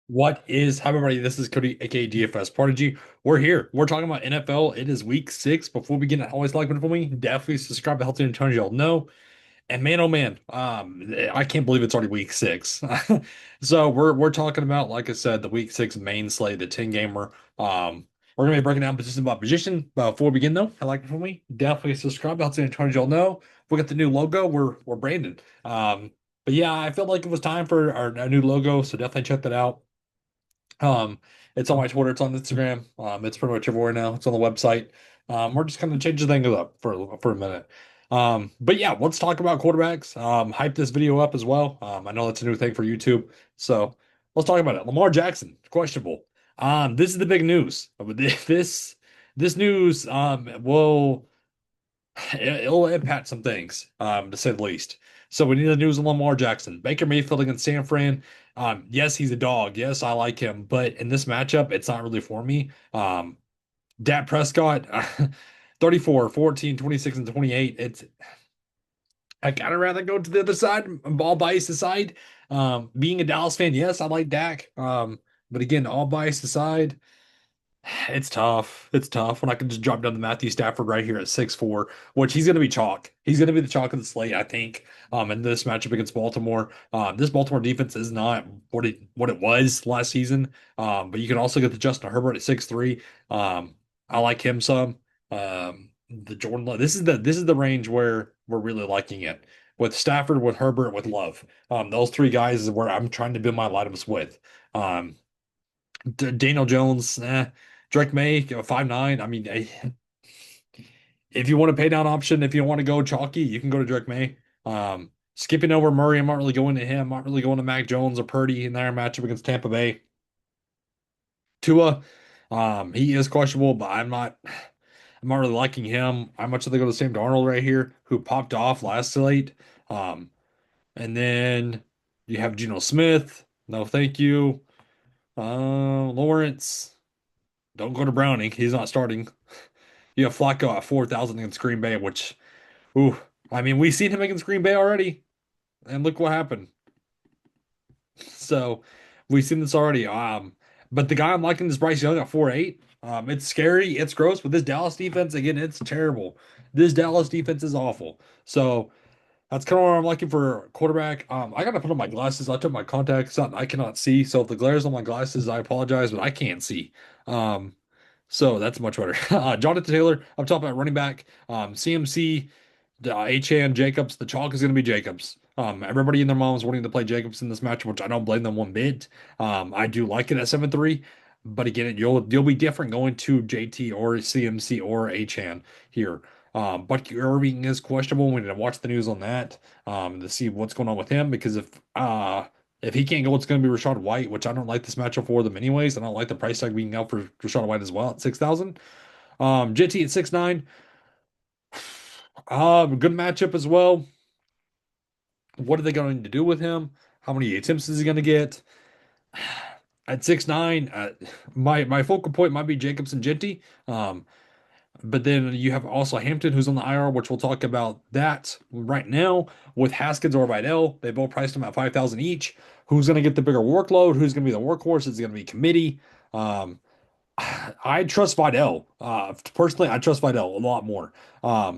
What is Hi everybody? This is Cody, aka DFS Prodigy. We're here. We're talking about NFL. It is week 6. Before we get always like one for me, definitely subscribe to Healthy and Tony y'all know. And man, oh man, I can't believe it's already week 6. So we're talking about, like I said, the week 6 main slate, the 10 gamer. We're gonna be breaking down position by position. Before we begin though, I like it for me. Definitely subscribe to Healthy and Tony y'all know. We got the new logo. We're branded. But yeah, I felt like it was time for our new logo, so definitely check that out. Um, it's on my Twitter, it's on Instagram. It's pretty much everywhere now. It's on the website. We're just kind of changing things up for a minute. But yeah, let's talk about quarterbacks. Hype this video up as well. I know that's a new thing for YouTube, so let's talk about it. Lamar Jackson, questionable. This is the big news. This news will it'll impact some things, to say the least. So we need the news on Lamar Jackson. Baker Mayfield against San Fran. Yes, he's a dog. Yes, I like him. But in this matchup, it's not really for me. Dak Prescott, 34, 14, 26, and 28. I gotta rather go to the other side, all bias aside. Being a Dallas fan, yes, I like Dak. But again, all bias aside, it's tough. It's tough when I can just drop down to Matthew Stafford right here at 6'4", which he's going to be chalk. He's going to be the chalk of the slate, I think. In this matchup against Baltimore, this Baltimore defense is not what it was last season. But you can also get the Justin Herbert at 6'3". I like him some. The Jordan Love. This is the range where we're really liking it with Stafford, with Herbert, with Love. Those three guys is where I'm trying to build my lineups with. Um, Daniel Jones, Drake May, 5'9". I mean, if you want to pay down option, if you want to go chalky, you can go to Drake May. Skipping over Murray, I'm not really going to him. I'm not really going to Mac Jones or Purdy in their matchup against Tampa Bay. Tua, he is questionable, but I'm not really liking him. I much rather go to Sam Darnold right here, who popped off last slate. Um, and then you have Geno Smith. No, thank you. Lawrence. Don't go to Browning. He's not starting. You have Flacco at 4,000 against Green Bay, which, ooh, I mean, we've seen him against Green Bay already, and look what happened. So we've seen this already. But the guy I'm liking is Bryce Young at 4.8. It's scary, it's gross, but this Dallas defense, again, it's terrible. This Dallas defense is awful. So that's kind of what I'm liking for quarterback. I gotta put on my glasses. I took my contacts out and I cannot see. So if the glare's on my glasses, I apologize, but I can't see. So that's much better. Jonathan Taylor, I'm talking about running back. CMC, Achan, Jacobs. The chalk is going to be Jacobs. Everybody and their mom is wanting to play Jacobs in this match, which I don't blame them one bit. I do like it at 7-3, but again, you'll be different going to JT or CMC or Achan here. Bucky Irving is questionable. We need to watch the news on that to see what's going on with him because if he can't go, it's going to be Rashad White, which I don't like this matchup for them anyways. I don't like the price tag being out for Rashad White as well at 6,000. JT at 6'9". Good matchup as well. What are they going to do with him? How many attempts is he going to get? At 6'9", my focal point might be Jacobson Genty. But then you have also Hampton, who's on the IR, which we'll talk about that right now with Haskins or Vidal. They both priced them at 5,000 each. Who's going to get the bigger workload? Who's going to be the workhorse? Is it going to be committee? Um, I trust Vidal. Personally, I trust Vidal a lot more.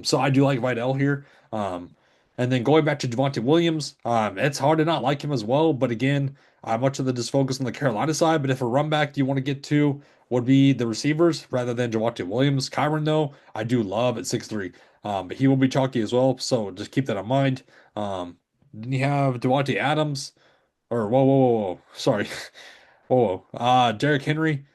So I do like Vidal here. And then going back to Javonte Williams, it's hard to not like him as well. But again, much of the just focus on the Carolina side. But if a run back you want to get to would be the receivers rather than Javonte Williams. Kyron, though, I do love at 6'3". But he will be chalky as well. So just keep that in mind. Then you have Devontae Adams, or whoa. Sorry. Whoa. Derrick Henry.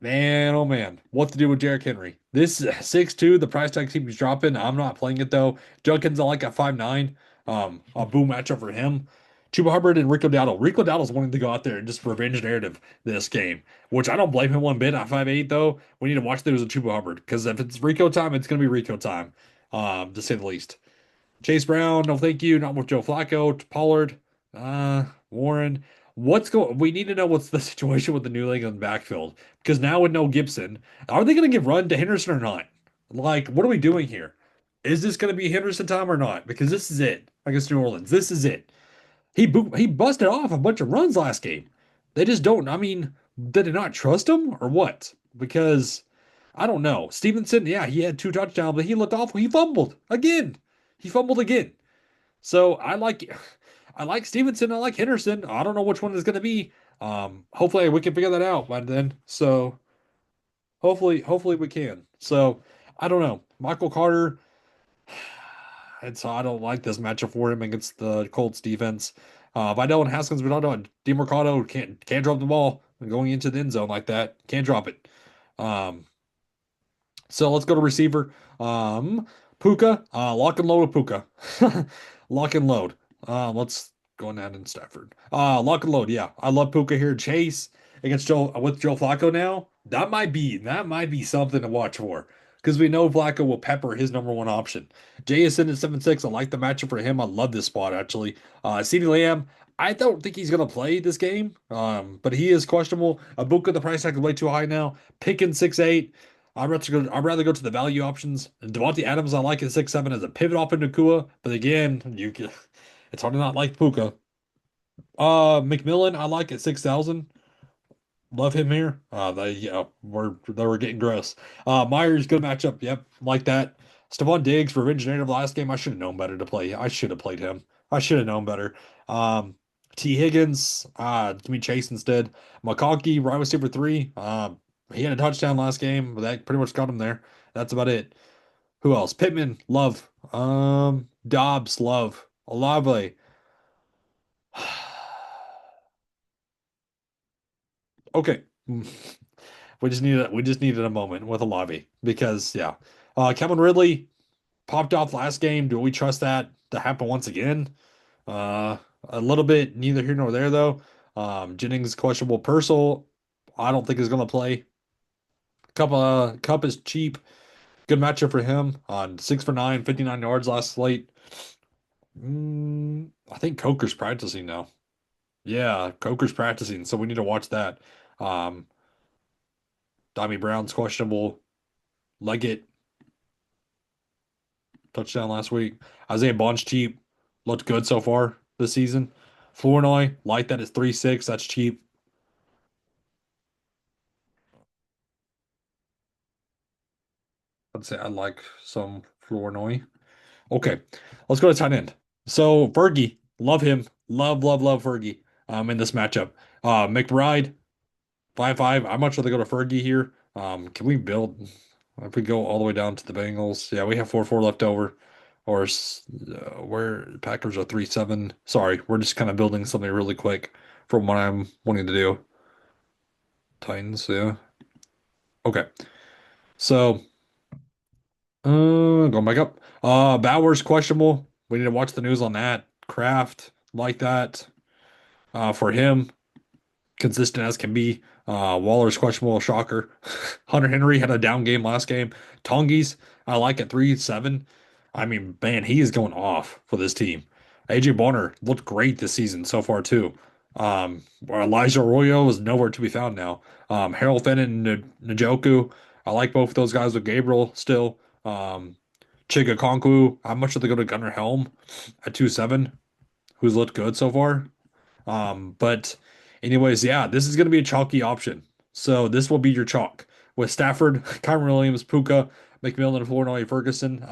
Man, oh man, what to do with Derrick Henry? This 6'2", the price tag keeps dropping. I'm not playing it though. Junkins, I like at 5'9". A boom matchup for him. Chuba Hubbard and Rico Dowdle. Rico Dowdle's wanting to go out there and just revenge narrative this game, which I don't blame him one bit at 5'8", though. We need to watch those with Chuba Hubbard because if it's Rico time, it's going to be Rico time, to say the least. Chase Brown, no thank you. Not with Joe Flacco. Pollard, Warren. We need to know what's the situation with the New England backfield because now with no Gibson, are they going to give run to Henderson or not? Like, what are we doing here? Is this going to be Henderson time or not? Because this is it against New Orleans. This is it. He busted off a bunch of runs last game. They just don't. I mean, did they not trust him or what? Because I don't know. Stevenson, yeah, he had two touchdowns, but he looked awful. He fumbled again. He fumbled again. So I like Stevenson. I like Henderson. I don't know which one is going to be. Hopefully we can figure that out by then. So hopefully we can. So I don't know. Michael Carter. I don't like this matchup for him against the Colts defense. Vidal and Haskins, we don't know. DeMarcado can't drop the ball going into the end zone like that. Can't drop it. Um, so let's go to receiver. Puka, lock and load with Puka. Lock and load. Let's go on that in Stafford. Lock and load. Yeah, I love Puka here. Chase against Joe with Joe Flacco now. That might be something to watch for because we know Flacco will pepper his number one option. Jason at 7-6. I like the matchup for him. I love this spot actually. CeeDee Lamb. I don't think he's gonna play this game. But he is questionable. Abuka, the price tag is way too high now. Picking 6-8. I'd rather go to the value options. Devontae Adams, I like at 6-7 as a pivot off into Nakua, but again, it's hard to not like Puka. McMillan, I like at 6,000. Love him here. We're getting gross. Myers, good matchup. Yep, like that. Stephon Diggs, revenge native last game. I should have known better to play. I should have played him. I should have known better. Um, T. Higgins, give me Chase instead. McConkey, wide receiver three. He had a touchdown last game, but that pretty much got him there. That's about it. Who else? Pittman, love. Dobbs, love. Olave. Okay. We just needed a moment with Olave because yeah. Kevin Ridley popped off last game. Do we trust that to happen once again? Uh a little bit neither here nor there though. Jennings questionable. Purcell, I don't think is gonna play. Cup is cheap. Good matchup for him on 6 for 9, 59 yards last slate. I think Coker's practicing now. Yeah, Coker's practicing, so we need to watch that. Um, Dommy Brown's questionable. Leggett touchdown last week. Isaiah Bond's cheap. Looked good so far this season. Flournoy, like that is 3-6. That's cheap. I'd say I like some Flournoy. Okay, let's go to tight end. So Fergie, love him. Love Fergie. In this matchup. McBride, 5-5. I'd much rather go to Fergie here. Can we build? If we go all the way down to the Bengals, yeah, we have 4-4 left over. Or where Packers are 3-7. Sorry, we're just kind of building something really quick from what I'm wanting to do. Titans, yeah. Okay. So, going back up. Bowers questionable. We need to watch the news on that. Kraft, like that. For him, consistent as can be. Waller's questionable, shocker. Hunter Henry had a down game last game. Tongi's, I like at 3-7. I mean, man, he is going off for this team. AJ Bonner looked great this season so far too. Where Elijah Arroyo is nowhere to be found now. Harold Finn and Njoku, I like both of those guys with Gabriel still. Chiga Konkwu, how much do they go to Gunnar Helm at 2-7, who's looked good so far? But anyways, yeah, this is going to be a chalky option. So this will be your chalk with Stafford, Kyron Williams, Puka, McMillan, Flournoy, Ferguson.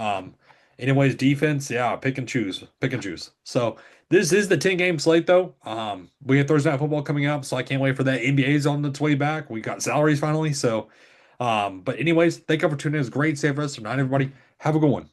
Anyways, defense, yeah, pick and choose, pick and choose. So this is the 10 game slate though. We have Thursday night football coming up, so I can't wait for that. NBA's on its way back. We got salaries finally. So, but anyways, thank you for tuning in. It's great. Save us. Good night, everybody. Have a good one.